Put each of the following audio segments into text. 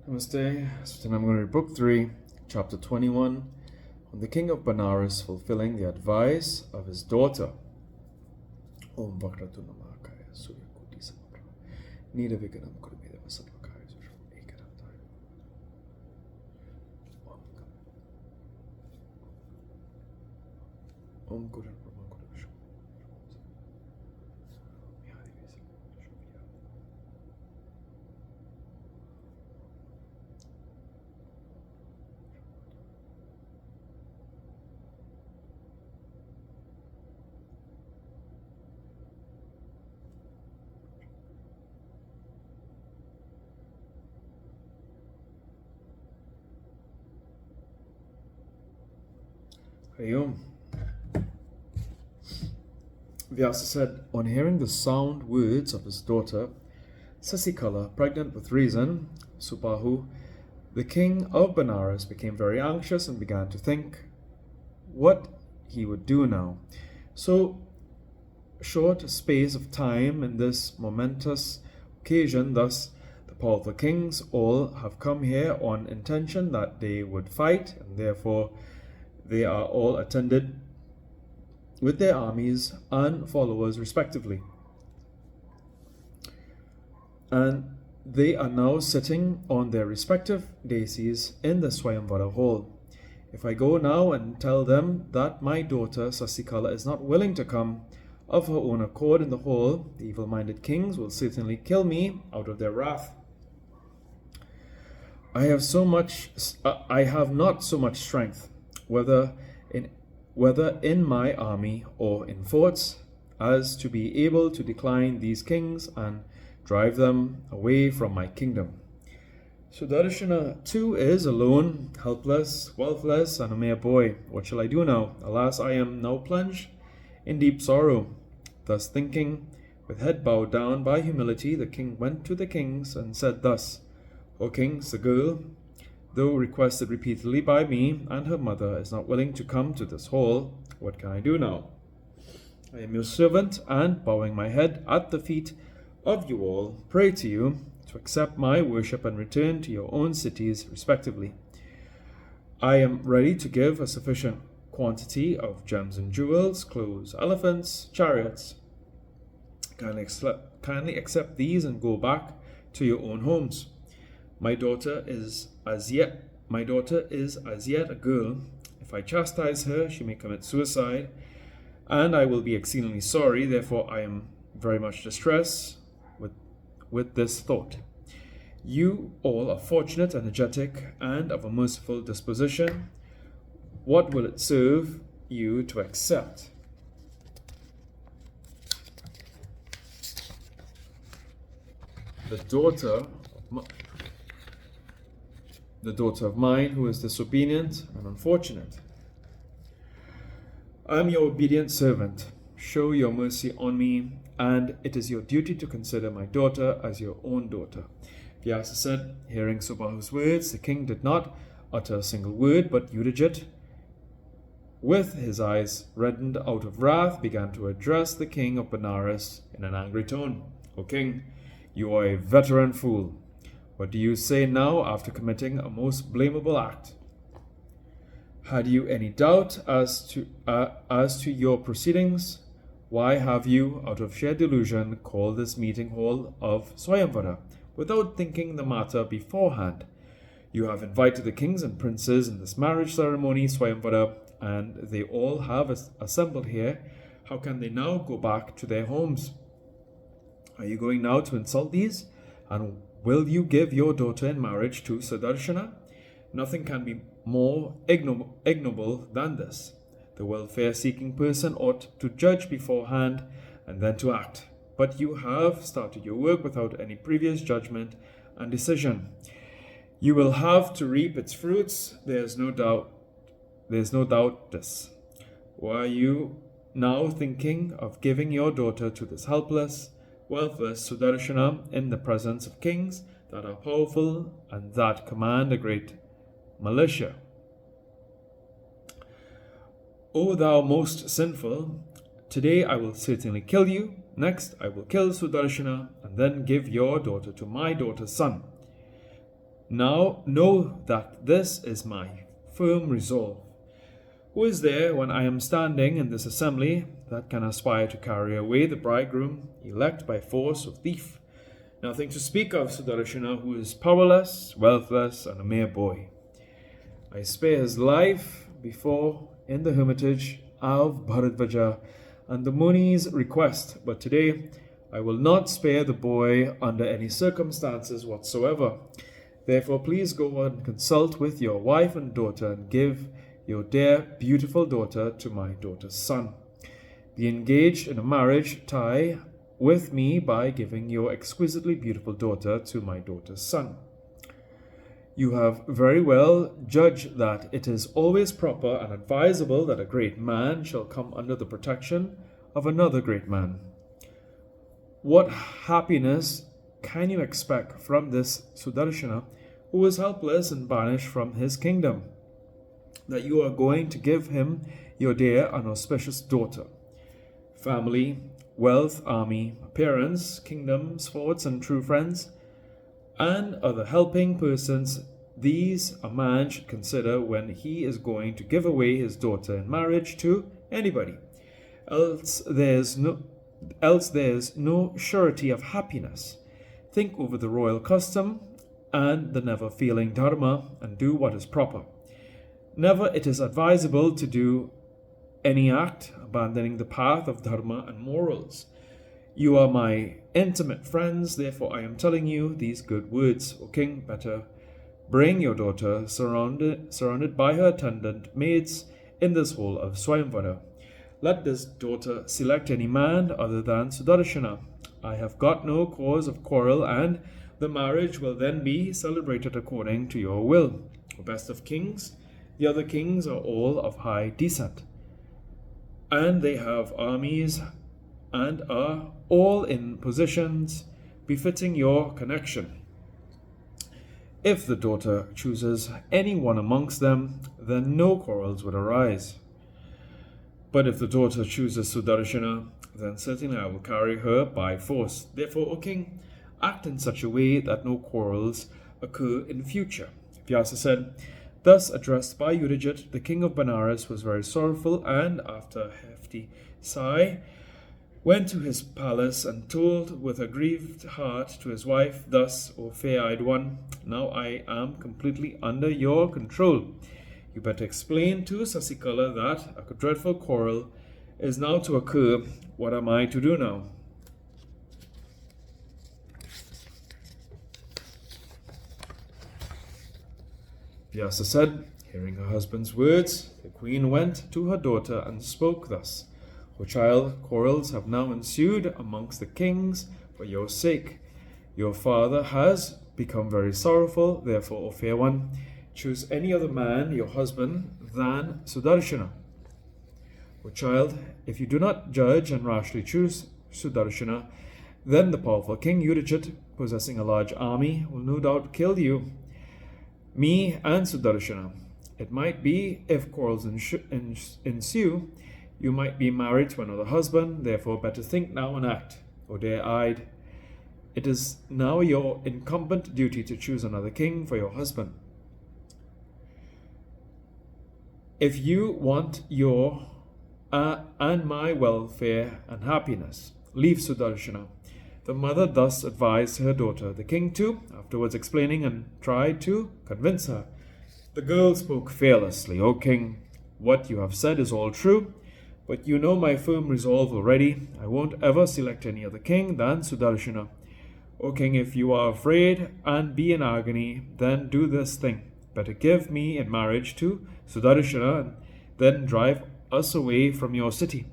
Namaste. So tonight I'm going to read Book 3, Chapter 21, on the King of Benares fulfilling the advice of his daughter. Om Bhagavatam Maha Surya Koti Samapra Nida Viganam Kurumedava Sapakaya Susham Ekadam Om Kuran Brahma Kuran Vishnu Hayom. Vyasa said, on hearing the sound words of his daughter, Sasikala, pregnant with reason, Subahu, the king of Benares, became very anxious and began to think what he would do now. So short a space of time in this momentous occasion, thus the powerful kings all have come here on intention that they would fight, and therefore they are all attended with their armies and followers respectively. And they are now sitting on their respective daises in the Swayamvara hall. If I go now and tell them that my daughter Sasikala is not willing to come of her own accord in the hall, the evil-minded kings will certainly kill me out of their wrath. I have not so much strength, whether in my army or in forts, as to be able to decline these kings and drive them away from my kingdom. Sudarshana too is alone, helpless, wealthless, and a mere boy. What shall I do now? Alas, I am now plunged in deep sorrow. Thus thinking, with head bowed down by humility, the king went to the kings and said thus, O kings, the girl, though requested repeatedly by me and her mother, is not willing to come to this hall. What can I do now? I am your servant, and bowing my head at the feet of you all, pray to you to accept my worship and return to your own cities respectively. I am ready to give a sufficient quantity of gems and jewels, clothes, elephants, chariots. Kindly accept these and go back to your own homes. My daughter is as yet a girl. If I chastise her, she may commit suicide, and I will be exceedingly sorry. Therefore, I am very much distressed with this thought. You all are fortunate, energetic, and of a merciful disposition. What will it serve you to accept? The daughter of mine who is disobedient and unfortunate. I am your obedient servant. Show your mercy on me, and it is your duty to consider my daughter as your own daughter. Vyasa said, hearing Subahu's words, the king did not utter a single word, but Yudhijit, with his eyes reddened out of wrath, began to address the king of Benares in an angry tone. O king, you are a veteran fool. What do you say now after committing a most blamable act? Had you any doubt as to your proceedings? Why have you, out of sheer delusion, called this meeting hall of Swayamvara without thinking the matter beforehand? You have invited the kings and princes in this marriage ceremony, Swayamvara, and they all have assembled here. How can they now go back to their homes? Are you going now to insult these? And will you give your daughter in marriage to Sudarshana? Nothing can be more ignoble than this. The welfare-seeking person ought to judge beforehand and then to act. But you have started your work without any previous judgment and decision. You will have to reap its fruits. There's no doubt this. Why are you now thinking of giving your daughter to this helpless, wealthless Sudarshana in the presence of kings that are powerful and that command a great militia? O thou most sinful, today I will certainly kill you. Next I will kill Sudarshana, and then give your daughter to my daughter's son. Now know that this is my firm resolve. Who is there when I am standing in this assembly that can aspire to carry away the bridegroom, elect by force of thief? Nothing to speak of Sudarshana, who is powerless, wealthless, and a mere boy. I spare his life before in the hermitage of Bharadvaja and the Muni's request, but today I will not spare the boy under any circumstances whatsoever. Therefore, please go and consult with your wife and daughter and give your dear, beautiful daughter to my daughter's son. Be engaged in a marriage tie with me by giving your exquisitely beautiful daughter to my daughter's son. You have very well judged that it is always proper and advisable that a great man shall come under the protection of another great man. What happiness can you expect from this Sudarshana, who is helpless and banished from his kingdom, that you are going to give him your dear and auspicious daughter? Family, wealth, army, parents, kingdoms, forts, and true friends, and other helping persons, these a man should consider when he is going to give away his daughter in marriage to anybody. Else there's no surety of happiness. Think over the royal custom and the never-failing dharma, and do what is proper. Never it is advisable to do any act abandoning the path of dharma and morals. You are my intimate friends, therefore I am telling you these good words. O king, better bring your daughter surrounded by her attendant maids in this hall of Swayamvara. Let this daughter select any man other than Sudarshana. I have got no cause of quarrel, and the marriage will then be celebrated according to your will. O best of kings, the other kings are all of high descent, and they have armies and are all in positions befitting your connection. If the daughter chooses any one amongst them, then no quarrels would arise. But if the daughter chooses Sudarshana, then certainly I will carry her by force. Therefore, O king, act in such a way that no quarrels occur in future. Vyasa said, thus addressed by Yudhijit, the king of Benares was very sorrowful, and after a hefty sigh, went to his palace and told with a grieved heart to his wife, thus, O fair-eyed one, now I am completely under your control. You better explain to Sasikala that a dreadful quarrel is now to occur. What am I to do now? Vyasa said, hearing her husband's words, the queen went to her daughter and spoke thus. O child, quarrels have now ensued amongst the kings for your sake. Your father has become very sorrowful, therefore, O fair one, choose any other man, your husband, than Sudarshana. O child, if you do not judge and rashly choose Sudarshana, then the powerful king Yudhijit, possessing a large army, will no doubt kill you, me and Sudarshana. It might be, if quarrels ensue, you might be married to another husband, therefore better think now and act. O dear-eyed, it is now your incumbent duty to choose another king for your husband. If you want your and my welfare and happiness, leave Sudarshana. The mother thus advised her daughter. The king too, afterwards explaining and tried to convince her. The girl spoke fearlessly. O king, what you have said is all true, but you know my firm resolve already. I won't ever select any other king than Sudarshana. O king, if you are afraid and be in agony, then do this thing. Better give me in marriage to Sudarshana, and then drive us away from your city.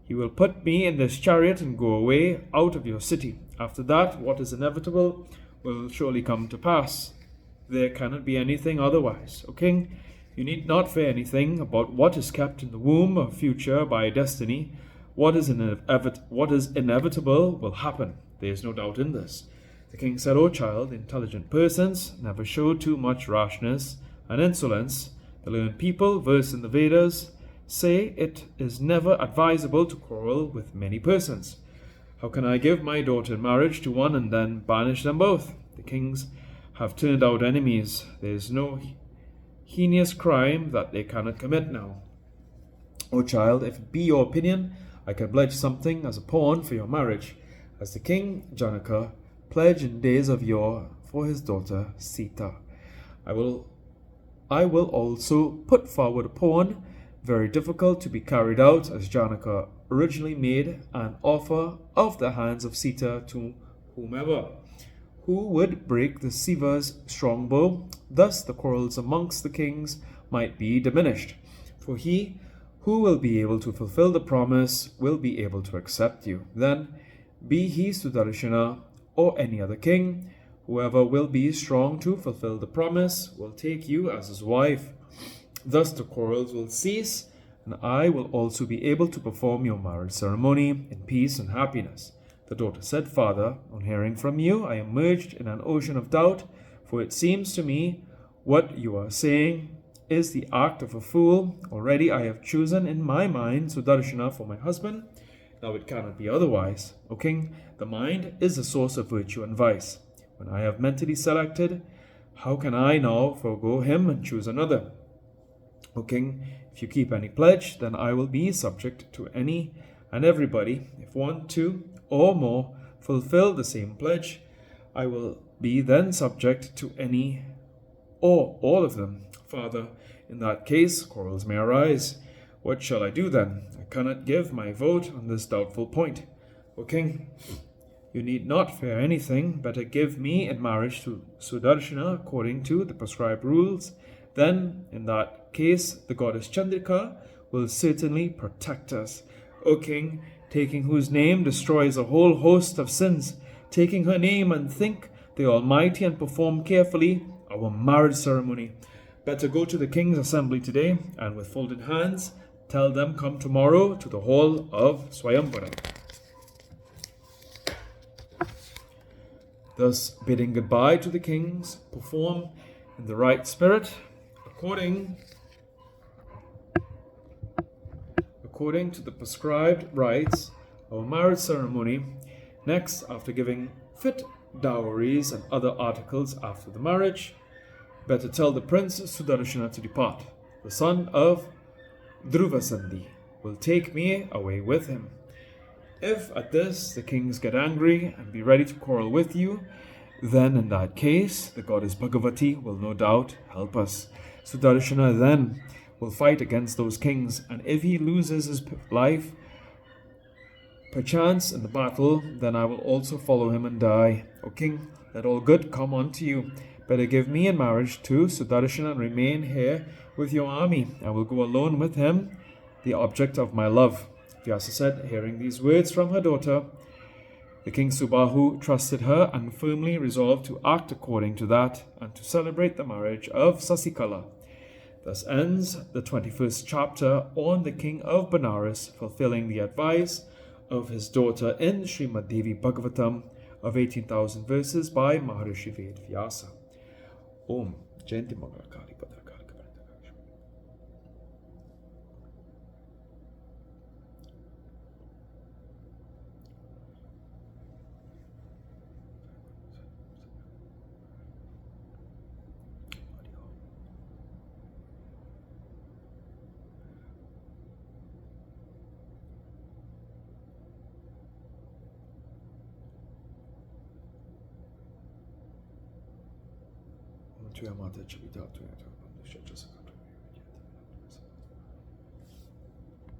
He will put me in this chariot and go away out of your city. After that, what is inevitable will surely come to pass. There cannot be anything otherwise. O king, you need not fear anything about what is kept in the womb of future by destiny. What is inevitable will happen. There is no doubt in this. The king said, O child, intelligent persons never show too much rashness and insolence. The learned people, versed in the Vedas, say it is never advisable to quarrel with many persons. How can I give my daughter in marriage to one and then banish them both? The kings have turned out enemies. There is no heinous crime that they cannot commit now. O child, if it be your opinion, I can pledge something as a pawn for your marriage, as the king Janaka pledged in days of yore for his daughter Sita. I will also put forward a pawn, very difficult to be carried out, as Janaka originally made an offer of the hands of Sita to whomever who would break the Siva's strong bow. Thus the quarrels amongst the kings might be diminished, for he who will be able to fulfill the promise will be able to accept you. Then, be he Sudarshana or any other king, whoever will be strong to fulfill the promise will take you as his wife. Thus the quarrels will cease, and I will also be able to perform your marriage ceremony in peace and happiness. The daughter said, Father, on hearing from you, I am merged in an ocean of doubt, for it seems to me what you are saying is the act of a fool. Already I have chosen in my mind Sudarshana for my husband. Now it cannot be otherwise. O king, the mind is the source of virtue and vice. When I have mentally selected, how can I now forego him and choose another? O king, if you keep any pledge, then I will be subject to any and everybody. If one, two, or more fulfill the same pledge, I will be then subject to any or all of them. Father, in that case, quarrels may arise. What shall I do then? I cannot give my vote on this doubtful point. O king, you need not fear anything. Better give me in marriage to Sudarshana according to the prescribed rules. Then, in that case, the goddess Chandrika will certainly protect us. O king, taking whose name destroys a whole host of sins, taking her name and think the Almighty and perform carefully our marriage ceremony. Better go to the king's assembly today, and with folded hands, tell them come tomorrow to the hall of Swayamvara. Thus, bidding goodbye to the kings, perform in the right spirit, according to the prescribed rites, our marriage ceremony. Next, after giving fit dowries and other articles after the marriage, better tell the prince Sudarshana to depart. The son of Dhruvasandhi will take me away with him. If at this the kings get angry and be ready to quarrel with you, then in that case the goddess Bhagavati will no doubt help us. Sudarshana then will fight against those kings, and if he loses his life perchance in the battle, then I will also follow him and die. O king, let all good come unto you. Better give me in marriage to Sudarshana and remain here with your army. I will go alone with him, the object of my love. Vyasa said, hearing these words from her daughter, the king Subahu trusted her and firmly resolved to act according to that and to celebrate the marriage of Sasikala. Thus ends the 21st chapter on the king of Benares fulfilling the advice of his daughter in Srimad Devi Bhagavatam of 18,000 verses by Maharishi Ved Vyasa. Om Jayanti Mangal Kali Padra Kali Kabrata. Tuya Mata Chavita Tuya Tuya